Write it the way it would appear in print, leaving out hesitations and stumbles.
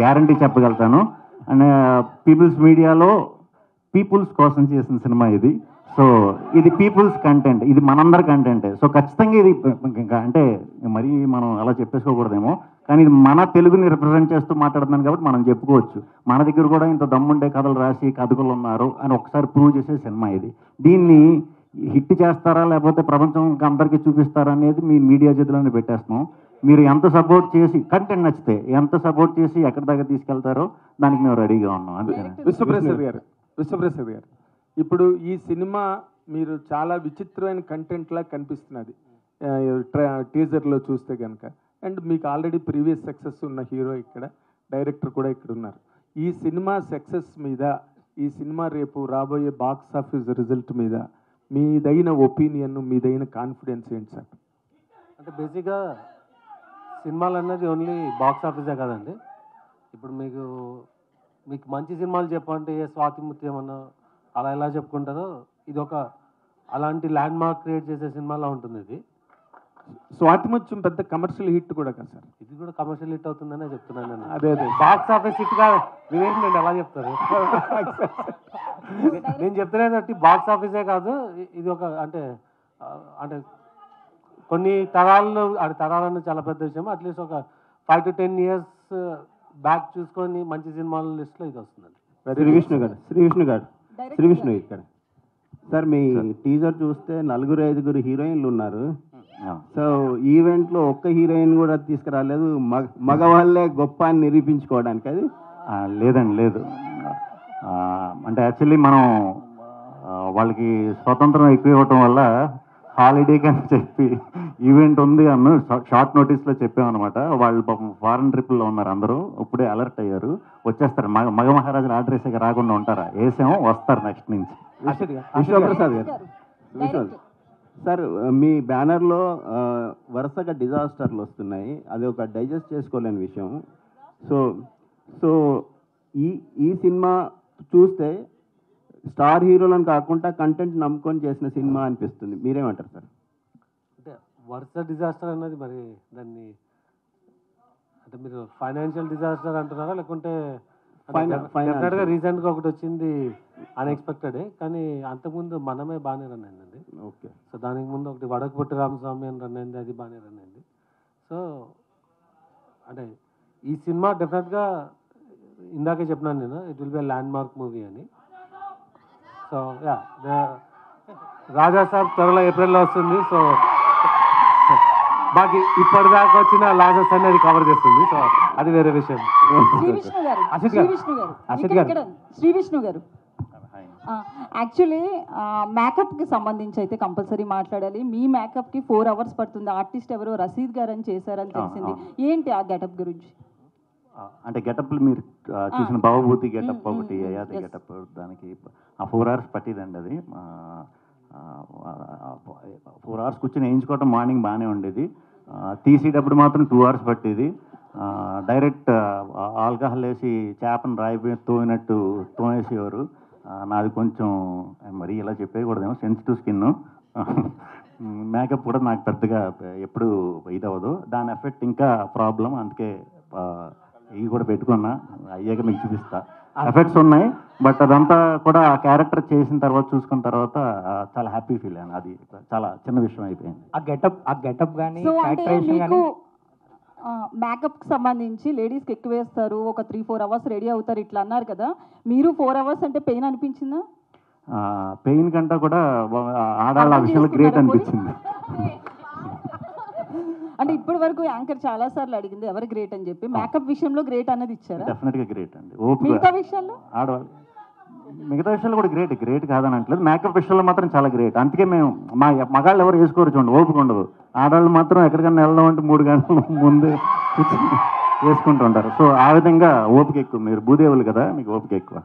Guarantee చెప్పగలుగుతాను. And peoples మీడియాలో peoples కోసం చేసిన సినిమా ఇది. సో ఇది పీపుల్స్ కంటెంట్, ఇది మనందరి కంటెంటే. సో ఖచ్చితంగా ఇది అంటే మరీ మనం అలా చెప్పేసుకోకూడదేమో, కానీ ఇది మన తెలుగుని రిప్రజెంట్ చేస్తూ మాట్లాడుతున్నాను కాబట్టి మనం చెప్పుకోవచ్చు. మన దగ్గర కూడా ఇంత దమ్ముండే కథలు రాసి కథకులు ఉన్నారు అని ఒకసారి ప్రూవ్ చేసే సినిమా ఇది. దీన్ని హిట్ చేస్తారా లేకపోతే ప్రపంచం అందరికీ చూపిస్తారా అనేది మీ మీడియా చేతిలోనే పెట్టేస్తున్నాం. మీరు ఎంత సపోర్ట్ చేసి, కంటెంట్ నచ్చితే ఎంత సపోర్ట్ చేసి ఎక్కడి దాకా తీసుకెళ్తారో దానికి మేము రెడీగా ఉన్నాం. అంతే. విశ్వప్రసాద్ గారు, ఇప్పుడు ఈ సినిమా మీరు చాలా విచిత్రమైన కంటెంట్ లా కనిపిస్తున్నది టీజర్లో చూస్తే కనుక. అండ్ మీకు ఆల్రెడీ ప్రీవియస్ సక్సెస్ ఉన్న హీరో ఇక్కడ, డైరెక్టర్ కూడా ఇక్కడ ఉన్నారు. ఈ సినిమా సక్సెస్ మీద, ఈ సినిమా రేపు రాబోయే బాక్స్ ఆఫీస్ రిజల్ట్ మీద మీదైన ఒపీనియన్, మీదైన కాన్ఫిడెన్స్ ఏంటి సార్? అంటే బేసిక్గా సినిమాలు అన్నది ఓన్లీ బాక్స్ ఆఫీసే కాదండి. ఇప్పుడు మీకు మంచి సినిమాలు చెప్పంటే ఏ స్వాతి ముత్యం అన్న అలా ఎలా చెప్పుకుంటారో, ఇది ఒక అలాంటి ల్యాండ్ మార్క్ క్రియేట్ చేసే సినిమాలా ఉంటుంది. ఇది స్వాతి ముత్యం పెద్ద కమర్షియల్ హిట్ కూడా కదా సార్? ఇది కూడా కమర్షియల్ హిట్ అవుతుందనే చెప్తున్నాను నేను. అదే బాక్స్ ఆఫీస్ హిట్ కాదు, మీరేంటండి అలా చెప్తారు? నేను చెప్తున్నది బాక్స్ ఆఫీసే కాదు, ఇది ఒక అంటే కొన్ని తరాలు, అది తరాలన్నీ చాలా పెద్ద విషయం. అట్లీస్ట్ ఒక 5 to 10 years బ్యాక్ చూసుకొని మంచి సినిమాల లిస్ట్లో ఇది వస్తుందండి. శ్రీ విష్ణు ఇక్కడ సార్, మీ టీజర్ చూస్తే 4-5 హీరోయిన్లు ఉన్నారు. సో ఈవెంట్లో ఒక్క హీరోయిన్ కూడా తీసుకురాలేదు, మగవాళ్ళే గొప్ప అని నిరూపించుకోవడానికి. అది లేదండి, లేదు. అంటే యాక్చువల్లీ మనం వాళ్ళకి స్వతంత్రం ఎక్కువ ఇవ్వటం వల్ల హాలిడేకి అని చెప్పి ఈవెంట్ ఉంది అన్న షార్ట్ నోటీస్లో చెప్పామన్నమాట. వాళ్ళు పాపం ఫారెన్ ట్రిప్లో ఉన్నారు, అందరూ ఇప్పుడే అలర్ట్ అయ్యారు, వచ్చేస్తారు. మగ మహారాజులు ఆర్డర్ రాకుండా ఉంటారా? వేసాము, వస్తారు నెక్స్ట్ నుంచి. విశ్వప్రసాద్ గారు, సార్ మీ బ్యానర్లో వరుసగా డిజాస్టర్లు వస్తున్నాయి, అది ఒక డైజెస్ట్ చేసుకోలేని విషయం. సో ఈ సినిమా చూస్తే స్టార్ హీరోలను కాకుండా కంటెంట్ నమ్ముకొని చేసిన సినిమా అనిపిస్తుంది. మీరేమంటారు సార్? అంటే వరుస డిజాస్టర్ అన్నది మరి దాన్ని అంటే మీరు ఫైనాన్షియల్ డిజాస్టర్ అంటున్నారా, లేకుంటే డెఫినెట్గా రీసెంట్గా ఒకటి వచ్చింది అన్ఎక్స్పెక్టెడే, కానీ అంతకుముందు మనమే బాగానే రన్ అయిందండి. ఓకే. సో దానికి ముందు ఒకటి వడకపొట్టి రామస్వామి అని రన్ అయింది, అది బాగానే రన్ అయింది. సో అంటే ఈ సినిమా డెఫినెట్గా ఇందాకే చెప్పినాను నేను, it will be land mark movie అని. సో రాజా సాబ్ త్వరలో ఏప్రిల్లో వస్తుంది. సో బాకీ ఇప్పటిదాకా వచ్చిన లాజెస్ అనేది కవర్ చేస్తుంది. సో అది వేరే విషయం. శ్రీ విష్ణు గారు యాక్చువల్లీ మేకప్కి సంబంధించి అయితే కంపల్సరీ మాట్లాడాలి. మీ మేకప్కి 4 hours పడుతుంది. ఆర్టిస్ట్ ఎవరో రసీద్ గారు అని చేశారని తెలిసింది. ఏంటి ఆ గెటప్ గురించి? అంటే గెటప్లు మీరు చూసిన భవభూతి గెటప్ ఒకటి, అయాతి గెటప్, దానికి 4 hours పట్టిదండి. అది 4 hours కూర్చొని వేయించుకోవటం మార్నింగ్ బాగానే ఉండేది, తీసేటప్పుడు మాత్రం 2 hours పట్టేది. డైరెక్ట్ ఆల్కహాల్ వేసి చేపను రాయి తోయినట్టు తోనేసేవారు. నాది కొంచెం మరీ ఇలా చెప్పేయకూడదేమో, సెన్సిటివ్ స్కిన్. మేకప్ కూడా నాకు పెద్దగా ఎప్పుడు ఇదవ్వదు, దాని ఎఫెక్ట్ ఇంకా ప్రాబ్లం. అందుకే ఇవి కూడా పెట్టుకున్నా, అయ్యాక మీకు చూపిస్తా. ఎఫెక్ట్స్ ఉన్నాయి, బట్ అదంతా కూడా ఆ క్యారెక్టర్ చేసిన తర్వాత చూసుకున్న తర్వాత చాలా హ్యాపీ ఫీల్ అయ్యాను. అది చాలా చిన్న విషయం అయిపోయింది. ఆ గెటప్ కానీ మేకప్కి సంబంధించి లేడీస్కి ఎక్కువ వేస్తారు, ఒక 3-4 hours రెడీ అవుతారు ఇట్లా అన్నారు కదా, మీరు 4 hours అంటే పెయిన్ అనిపించిందా? పెయిన్ కంటే కూడా ఆడాళ్ళ విషయంలో గ్రేట్ అనిపించింది. అంటే ఇప్పటి వరకు యాంకర్ చాలా సార్లు అడిగింది ఎవరు గ్రేట్ అని చెప్పి, మేకప్ విషయంలో గ్రేట్ అన్నది ఇచ్చారా? డెఫినెట్గా గ్రేట్ అండి. మిగతా విషయాల్లో ఆడవాళ్ళు మిగతా విషయాలు కూడా గ్రేట్ కాదని అంటలేదు, మేకప్ విషయంలో మాత్రం చాలా గ్రేట్. అందుకే మేము మగాళ్ళు ఎవరు వేసుకోరు చూడండి, ఓపిక ఉండదు. ఆడవాళ్ళు మాత్రం ఎక్కడికన్నా వెళ్దాం అంటే 3 గంటల ముందు వేసుకుంటూ ఉంటారు. సో ఆ విధంగా ఓపిక ఎక్కువ. మీరు భూదేవులు కదా, మీకు ఓపిక ఎక్కువ.